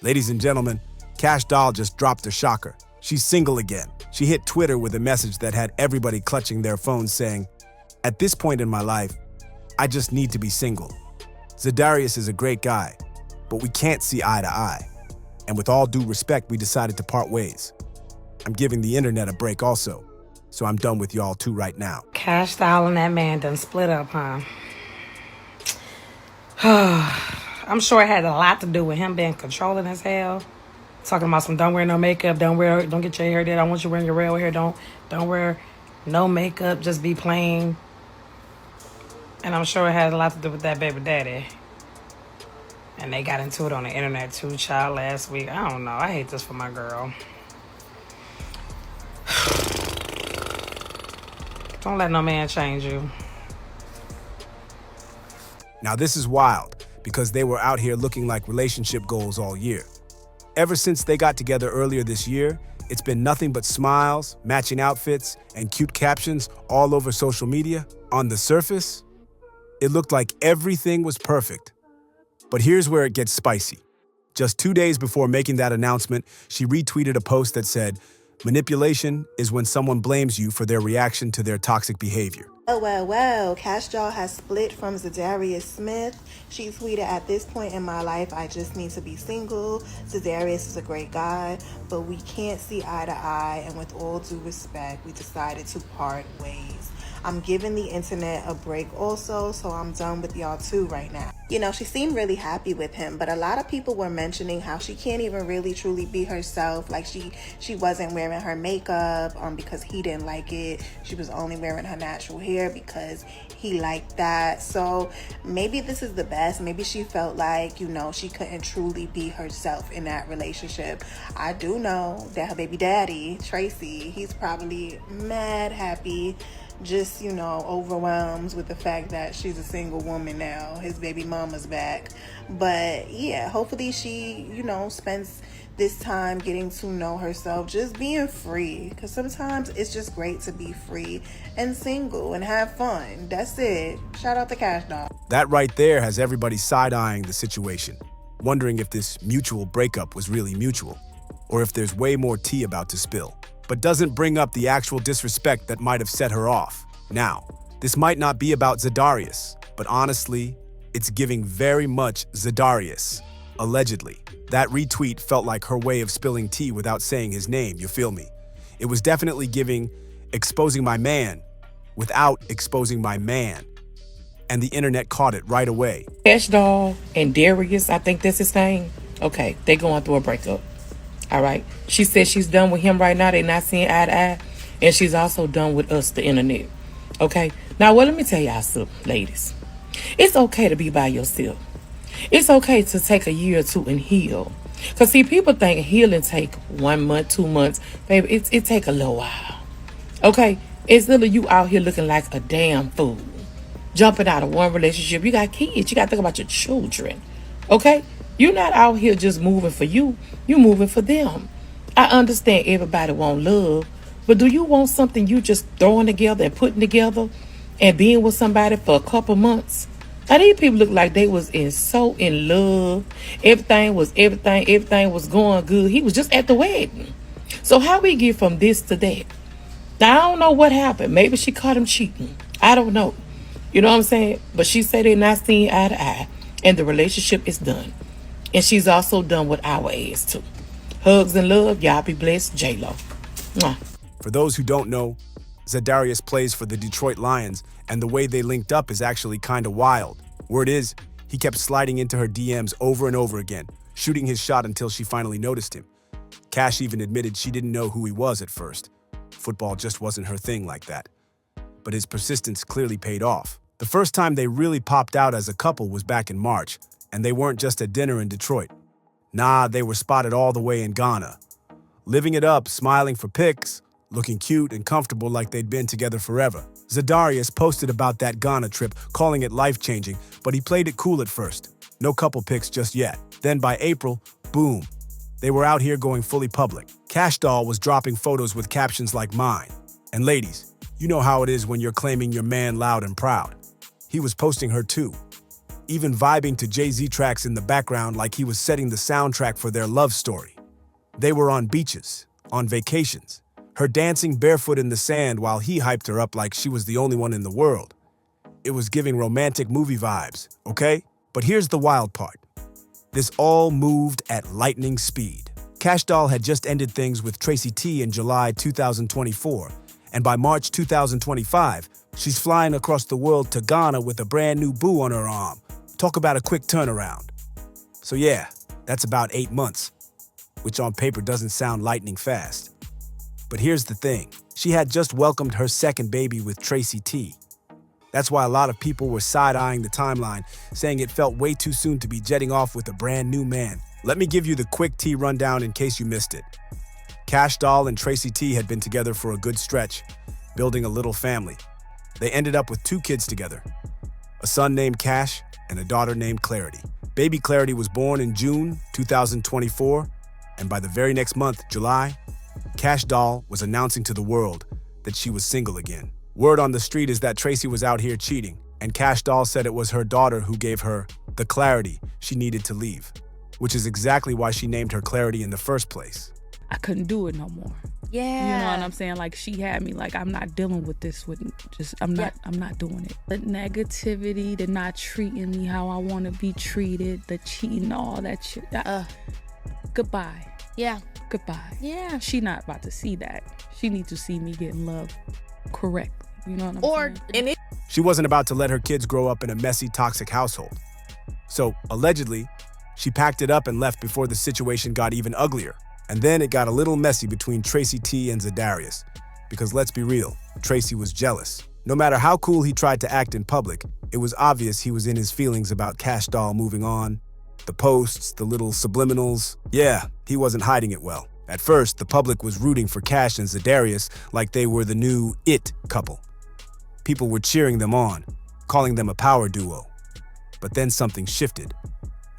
Ladies and gentlemen, Kash Doll just dropped a shocker. She's single again. She hit Twitter with a message that had everybody clutching their phones saying, "At this point in my life, I just need to be single. ZaDarius is a great guy, but we can't see eye to eye. And with all due respect, we decided to part ways. I'm giving the internet a break also, so I'm done with y'all too right now." Kash Doll and that man done split up, huh? I'm sure it had a lot to do with him being controlling as hell. Talking about some don't wear no makeup, don't get your hair did. I want you wearing your real hair. Don't wear no makeup, just be plain. And I'm sure it had a lot to do with that baby daddy. And they got into it on the internet too, child, last week. I don't know. I hate this for my girl. Don't let no man change you. Now this is wild, because they were out here looking like relationship goals all year. Ever since they got together earlier this year, it's been nothing but smiles, matching outfits, and cute captions all over social media. On the surface, it looked like everything was perfect. But here's where it gets spicy. Just 2 days before making that announcement, she retweeted a post that said, "Manipulation is when someone blames you for their reaction to their toxic behavior." Well, Kash Doll has split from Za'Darius Smith. She tweeted, "At this point in my life, I just need to be single. ZaDarius is a great guy, but we can't see eye to eye, and with all due respect, we decided to part ways. I'm giving the internet a break also, so I'm done with y'all too right now." You know, she seemed really happy with him, but a lot of people were mentioning how she can't even really truly be herself. Like she wasn't wearing her makeup because he didn't like it. She was only wearing her natural hair because he liked that. So maybe this is the best. Maybe she felt like, you know, she couldn't truly be herself in that relationship. I do know that her baby daddy, Tracy, he's probably mad happy, just, you know, overwhelmed with the fact that she's a single woman now. His baby mama's back. But yeah, hopefully she, you know, spends this time getting to know herself, just being free, because sometimes it's just great to be free and single and have fun. That's it. Shout out to Kash Doll. That right there has everybody side-eyeing the situation, wondering if this mutual breakup was really mutual, or if there's way more tea about to spill. But doesn't bring up the actual disrespect that might have set her off. Now, this might not be about ZaDarius, but honestly, it's giving very much ZaDarius, allegedly. That retweet felt like her way of spilling tea without saying his name, you feel me? It was definitely giving exposing my man without exposing my man. And the internet caught it right away. Kash Doll and Darius, I think that's his name. Okay, they going through a breakup. All right. She said she's done with him right now. They're not seeing eye to eye. And she's also done with us, the internet. Okay. Now, well, let me tell y'all something, ladies. It's okay to be by yourself. It's okay to take a year or two and heal. Because, see, people think healing take 1 month, 2 months. Baby, it take a little while. Okay. It's literally you out here looking like a damn fool. Jumping out of one relationship. You got kids. You got to think about your children. Okay. You're not out here just moving for you. You're moving for them. I understand everybody want love, but do you want something you just throwing together and putting together and being with somebody for a couple months? Now these people look like they was so in love. Everything was going good. He was just at the wedding. So how we get from this to that? Now I don't know what happened. Maybe she caught him cheating. I don't know. You know what I'm saying? But she said they're not seeing eye to eye and the relationship is done. And she's also done with our ass too. Hugs and love. Y'all be blessed. J-Lo. Mwah. For those who don't know, ZaDarius plays for the Detroit Lions, and the way they linked up is actually kinda wild. Word is, he kept sliding into her DMs over and over again, shooting his shot until she finally noticed him. Kash even admitted she didn't know who he was at first. Football just wasn't her thing like that. But his persistence clearly paid off. The first time they really popped out as a couple was back in March, and they weren't just at dinner in Detroit. Nah, they were spotted all the way in Ghana. Living it up, smiling for pics, looking cute and comfortable like they'd been together forever. ZaDarius posted about that Ghana trip, calling it life-changing, but he played it cool at first. No couple pics just yet. Then by April, boom, they were out here going fully public. Kash Doll was dropping photos with captions like mine. And ladies, you know how it is when you're claiming your man loud and proud. He was posting her too. even vibing to Jay-Z tracks in the background like he was setting the soundtrack for their love story. They were on beaches, on vacations, her dancing barefoot in the sand while he hyped her up like she was the only one in the world. It was giving romantic movie vibes, okay? But here's the wild part. This all moved at lightning speed. Kash Doll had just ended things with Tracy T in July 2024, and by March 2025, she's flying across the world to Ghana with a brand new boo on her arm. Talk about a quick turnaround. So yeah, that's about 8 months, which on paper doesn't sound lightning fast. But here's the thing, she had just welcomed her second baby with Tracy T. That's why a lot of people were side-eyeing the timeline, saying it felt way too soon to be jetting off with a brand new man. Let me give you the quick T rundown in case you missed it. Kash Doll and Tracy T had been together for a good stretch, building a little family. They ended up with 2 kids together, a son named Kash and a daughter named Clarity. Baby Clarity was born in June 2024, and by the very next month, July, Kash Doll was announcing to the world that she was single again. Word on the street is that Tracy was out here cheating, and Kash Doll said it was her daughter who gave her the clarity she needed to leave, which is exactly why she named her Clarity in the first place. I couldn't do it no more. Yeah. You know what I'm saying? Like, she had me like, I'm not dealing with this I'm not doing it. The negativity, the not treating me how I want to be treated, the cheating, all that shit. Goodbye. Yeah. Goodbye. Yeah. She not about to see that. She needs to see me getting love correctly. You know what I'm saying? She wasn't about to let her kids grow up in a messy, toxic household. So, allegedly, she packed it up and left before the situation got even uglier. And then it got a little messy between Tracy T and ZaDarius. Because let's be real, Tracy was jealous. No matter how cool he tried to act in public, it was obvious he was in his feelings about Kash Doll moving on. The posts, the little subliminals. Yeah, he wasn't hiding it well. At first, the public was rooting for Kash and ZaDarius like they were the new it couple. People were cheering them on, calling them a power duo. But then something shifted,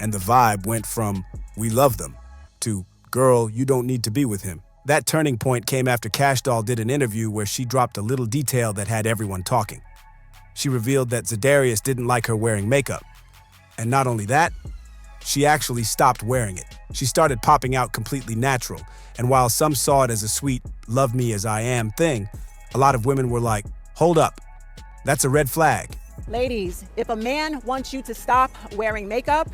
and the vibe went from, we love them, to, girl, you don't need to be with him. That turning point came after Kash Doll did an interview where she dropped a little detail that had everyone talking. She revealed that ZaDarius didn't like her wearing makeup. And not only that, she actually stopped wearing it. She started popping out completely natural, and while some saw it as a sweet, love me as I am thing, a lot of women were like, hold up, that's a red flag. Ladies, if a man wants you to stop wearing makeup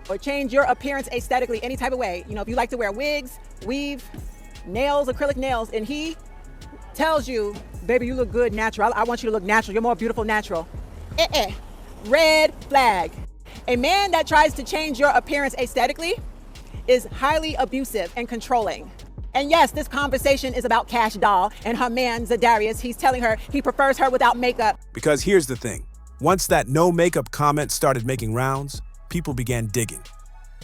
or change your appearance aesthetically any type of way, if you like to wear wigs, weave, nails, acrylic nails, and he tells you, baby, you look good natural. I want you to look natural. You're more beautiful natural. Red flag. A man that tries to change your appearance aesthetically is highly abusive and controlling. And yes, this conversation is about Kash Doll and her man, ZaDarius. He's telling her he prefers her without makeup. Because here's the thing. Once that no makeup comment started making rounds, people began digging.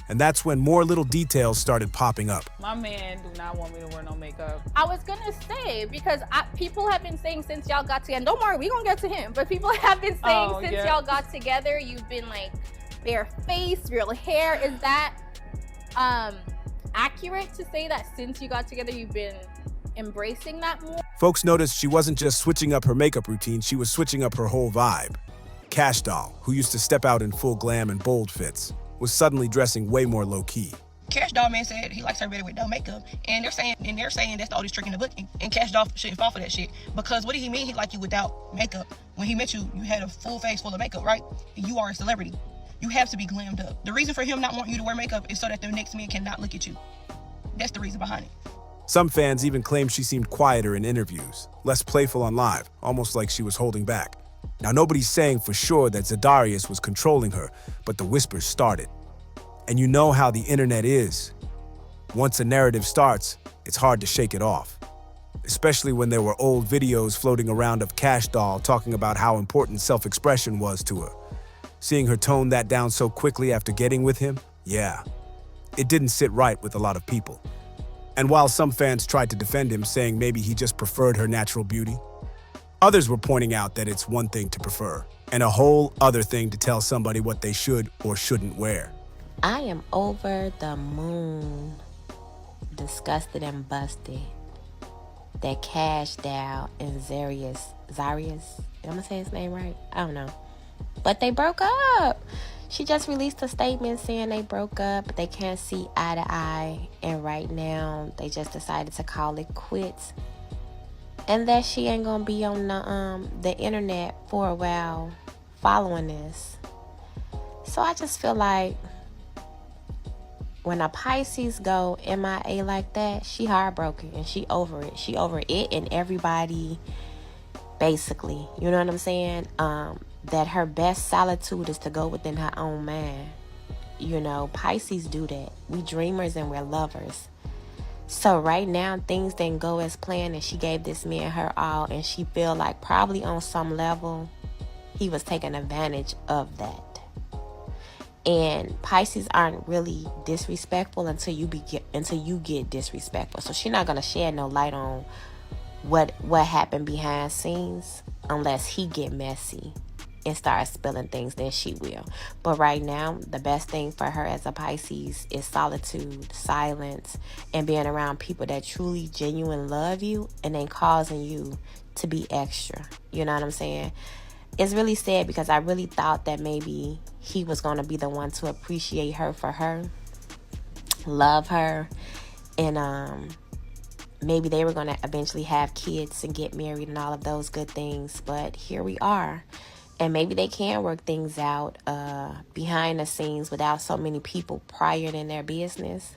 And that's when more little details started popping up. My man do not want me to wear no makeup. I was gonna say, because people have been saying since y'all got together, don't worry, we gonna get to him, but people have been saying y'all got together, you've been like bare face, real hair. Is that accurate to say that since you got together, you've been embracing that more? Folks noticed she wasn't just switching up her makeup routine, she was switching up her whole vibe. Kash Doll, who used to step out in full glam and bold fits, was suddenly dressing way more low-key. Kash Doll man said he likes her better with no makeup, and they're saying that's all this trick in the booking, and Kash Doll shouldn't fall for that shit. Because what did he mean he liked you without makeup? When he met you, you had a full face full of makeup, right? And you are a celebrity. You have to be glammed up. The reason for him not wanting you to wear makeup is so that the next man cannot look at you. That's the reason behind it. Some fans even claimed she seemed quieter in interviews, less playful on live, almost like she was holding back. Now, nobody's saying for sure that ZaDarius was controlling her, but the whispers started. And you know how the internet is. Once a narrative starts, it's hard to shake it off. Especially when there were old videos floating around of Kash Doll talking about how important self-expression was to her. Seeing her tone that down so quickly after getting with him, yeah, it didn't sit right with a lot of people. And while some fans tried to defend him, saying maybe he just preferred her natural beauty, others were pointing out that it's one thing to prefer, and a whole other thing to tell somebody what they should or shouldn't wear. I am over the moon, disgusted and busted that Kash Doll and Za'Darius, am I gonna say his name right? I don't know. But they broke up. She just released a statement saying they broke up, they can't see eye to eye, and right now they just decided to call it quits. And that she ain't gonna be on the internet for a while following this. So I just feel like when a Pisces go MIA like that, she heartbroken and she over it. She over it and everybody, basically. You know what I'm saying? That her best solitude is to go within her own mind. You know, Pisces do that. We dreamers and we're lovers. So right now, things didn't go as planned and she gave this man her all and she feel like probably on some level, he was taking advantage of that. And Pisces aren't really disrespectful until you get disrespectful. So she's not gonna shed no light on what happened behind scenes unless he get messy and start spilling things, then she will. But right now, the best thing for her as a Pisces is solitude, silence, and being around people that truly, genuine love you and ain't causing you to be extra. You know what I'm saying? It's really sad because I really thought that maybe he was going to be the one to appreciate her for her, love her, and maybe they were going to eventually have kids and get married and all of those good things. But here we are. And maybe they can work things out behind the scenes without so many people prying in their business.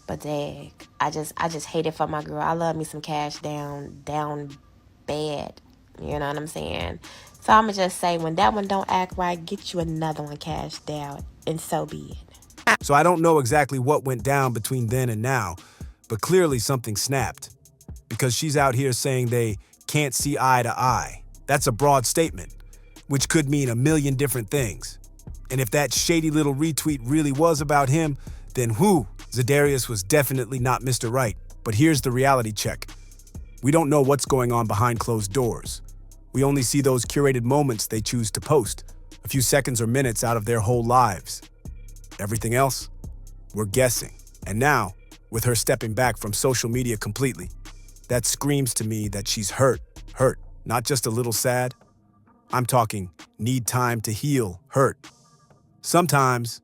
But dang, I just hate it for my girl. I love me some Cash down bad. You know what I'm saying? So I'm going to just say, when that one don't act right, get you another one, Cash Doll, and so be it. So I don't know exactly what went down between then and now, but clearly something snapped. Because she's out here saying they can't see eye to eye. That's a broad statement, which could mean a million different things. And if that shady little retweet really was about him, then ZaDarius was definitely not Mr. Right. But here's the reality check. We don't know what's going on behind closed doors. We only see those curated moments they choose to post, a few seconds or minutes out of their whole lives. Everything else, we're guessing. And now, with her stepping back from social media completely, that screams to me that she's hurt, not just a little sad. I'm talking need time to heal, hurt. Sometimes,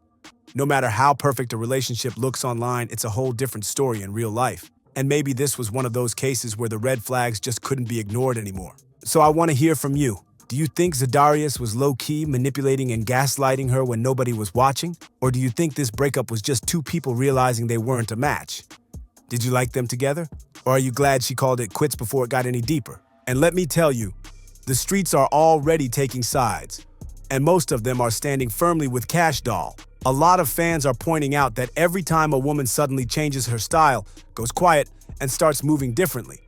no matter how perfect a relationship looks online, it's a whole different story in real life. And maybe this was one of those cases where the red flags just couldn't be ignored anymore. So I want to hear from you. Do you think ZaDarius was low-key manipulating and gaslighting her when nobody was watching? Or do you think this breakup was just two people realizing they weren't a match? Did you like them together? Or are you glad she called it quits before it got any deeper? And let me tell you, the streets are already taking sides, and most of them are standing firmly with Kash Doll. A lot of fans are pointing out that every time a woman suddenly changes her style, goes quiet, and starts moving differently,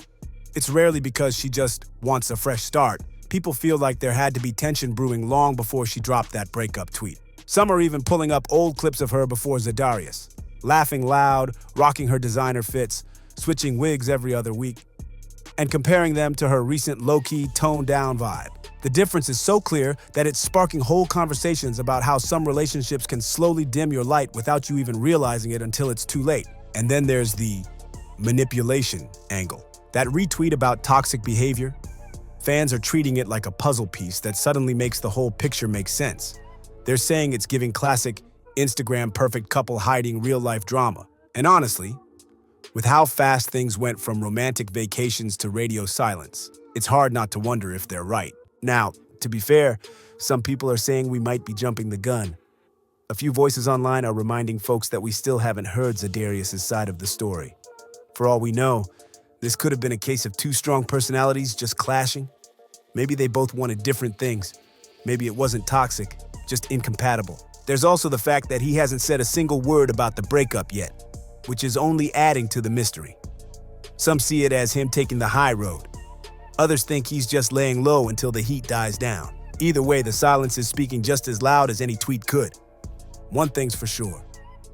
it's rarely because she just wants a fresh start. People feel like there had to be tension brewing long before she dropped that breakup tweet. Some are even pulling up old clips of her before ZaDarius, laughing loud, rocking her designer fits, switching wigs every other week, and comparing them to her recent low-key, toned-down vibe. The difference is so clear that it's sparking whole conversations about how some relationships can slowly dim your light without you even realizing it until it's too late. And then there's the manipulation angle. That retweet about toxic behavior, fans are treating it like a puzzle piece that suddenly makes the whole picture make sense. They're saying it's giving classic Instagram perfect couple hiding real-life drama. And honestly, with how fast things went from romantic vacations to radio silence, it's hard not to wonder if they're right. Now, to be fair, some people are saying we might be jumping the gun. A few voices online are reminding folks that we still haven't heard ZaDarius' side of the story. For all we know, this could have been a case of two strong personalities just clashing. Maybe they both wanted different things. Maybe it wasn't toxic, just incompatible. There's also the fact that he hasn't said a single word about the breakup yet, which is only adding to the mystery. Some see it as him taking the high road. Others think he's just laying low until the heat dies down. Either way, the silence is speaking just as loud as any tweet could. One thing's for sure,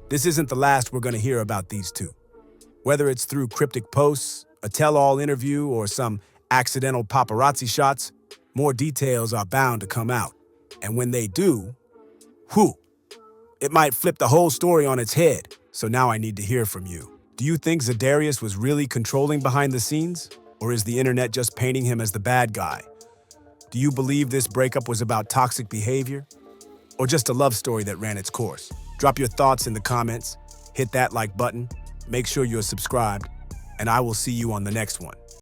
this isn't the last we're gonna hear about these two. Whether it's through cryptic posts, a tell-all interview, or some accidental paparazzi shots, more details are bound to come out. And when they do, it might flip the whole story on its head. So now I need to hear from you. Do you think ZaDarius was really controlling behind the scenes? Or is the internet just painting him as the bad guy? Do you believe this breakup was about toxic behavior? or just a love story that ran its course? Drop your thoughts in the comments, hit that like button, make sure you're subscribed, and I will see you on the next one.